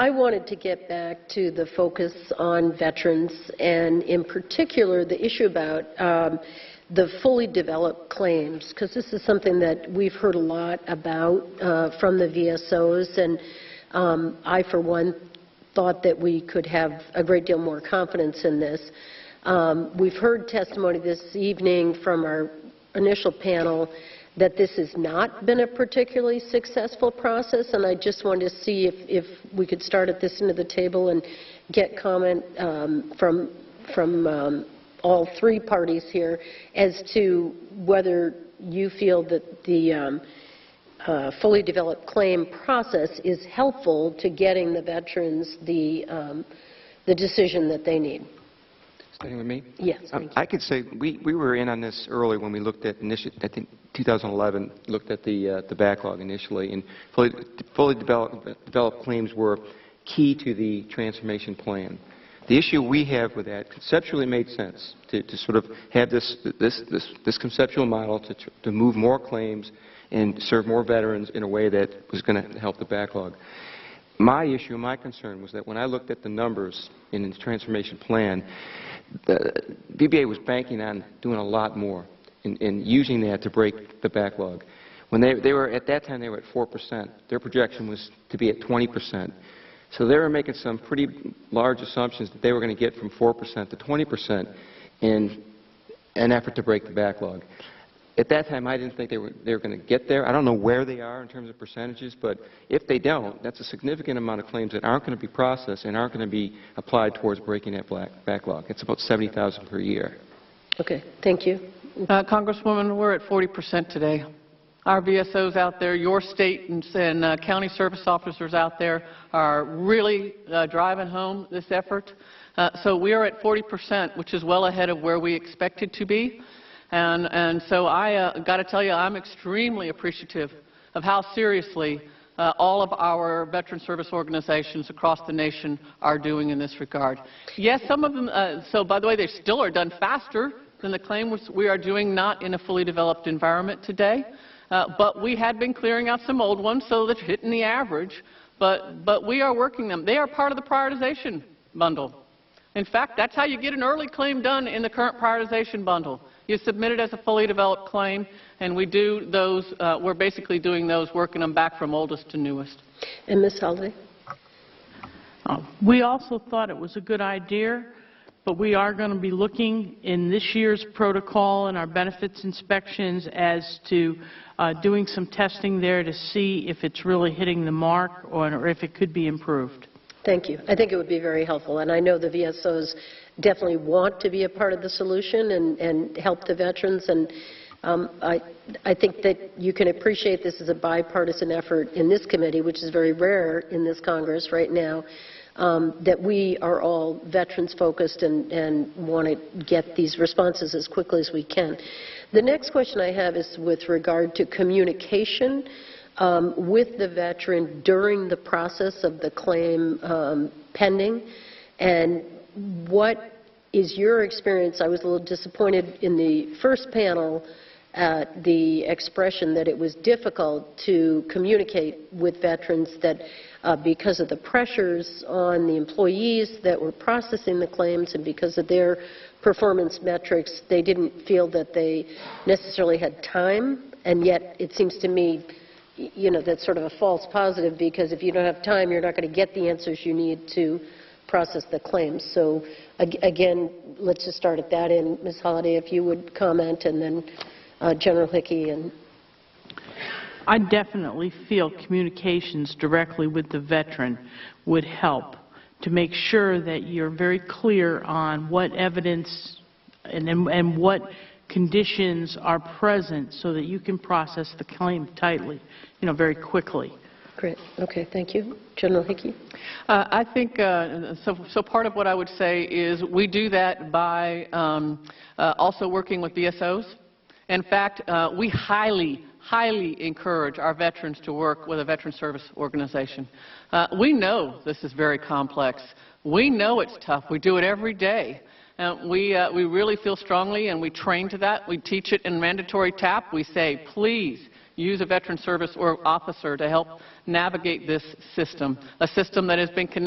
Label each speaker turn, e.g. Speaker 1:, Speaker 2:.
Speaker 1: I wanted to get back to the focus on veterans, and in particular the issue about the fully developed claims, because this is something that we've heard a lot about from the VSOs, and I, for one, thought that we could have a great deal more confidence in this. We've heard testimony this evening from our initial panel that this has not been a particularly successful process, and I just wanted to see if we could start at this end of the table and get comment from all three parties here as to whether you feel that the fully developed claim process is helpful to getting the veterans the decision that they need.
Speaker 2: Starting with me?
Speaker 1: Yes, thank you.
Speaker 2: I could say we were in on this early when we looked at, I think 2011, looked at the backlog initially, and fully developed claims were key to the transformation plan. The issue we have with that conceptually made sense to sort of have this conceptual model to move more claims and serve more veterans in a way that was going to help the backlog. My issue, my concern was that when I looked at the numbers in the transformation plan, the VBA was banking on doing a lot more and using that to break the backlog. When they were, at that time, they were at 4%. Their projection was to be at 20%. So they were making some pretty large assumptions that they were going to get from 4% to 20% in an effort to break the backlog. At that time, I didn't think they were going to get there. I don't know where they are in terms of percentages, but if they don't, that's a significant amount of claims that aren't going to be processed and aren't going to be applied towards breaking that backlog. It's about 70,000 per year.
Speaker 1: Okay, thank you.
Speaker 3: Congresswoman, we're at 40% today. Our VSOs out there, your state and county service officers out there are really driving home this effort. So we are at 40%, which is well ahead of where we expected to be. And so I got to tell you, I'm extremely appreciative of how seriously all of our veteran service organizations across the nation are doing in this regard. Yes, some of them, so by the way, they still are done faster than the claim we are doing, not in a fully developed environment today. But we had been clearing out some old ones, so they're hitting the average. But we are working them. They are part of the prioritization bundle. In fact, that's how you get an early claim done in the current prioritization bundle. You submit it as a fully developed claim, and we do those, we're basically doing those, working them back from oldest to newest.
Speaker 1: And Ms. Holliday?
Speaker 4: We also thought it was a good idea, but we are going to be looking in this year's protocol and our benefits inspections as to doing some testing there to see if it's really hitting the mark or if it could be improved.
Speaker 1: Thank you. I think it would be very helpful, and I know the VSOs definitely want to be a part of the solution and help the veterans, and I think that you can appreciate this as a bipartisan effort in this committee, which is very rare in this Congress right now, that we are all veterans focused and want to get these responses as quickly as we can. The next question I have is with regard to communication with the veteran during the process of the claim pending, and what is your experience? I was a little disappointed in the first panel at the expression that it was difficult to communicate with veterans, that because of the pressures on the employees that were processing the claims and because of their performance metrics, they didn't feel that they necessarily had time, and yet it seems to me, you know, that's sort of a false positive, because if you don't have time, you're not going to get the answers you need to process the claims. So again, let's just start at that end. Ms. Holliday, if you would comment, and then General Hickey. And
Speaker 4: I definitely feel communications directly with the veteran would help to make sure that you're very clear on what evidence and what conditions are present so that you can process the claim tightly, you know, very quickly.
Speaker 1: Great. Okay, thank you. General Hickey?
Speaker 3: I think, so part of what I would say is we do that by also working with VSOs. In fact, we highly encourage our veterans to work with a veteran service organization. We know this is very complex. We know it's tough. We do it every day. We really feel strongly, and we train to that. We teach it in mandatory TAP. We say, please, use a veteran service or officer to help navigate this system, a system that has been connected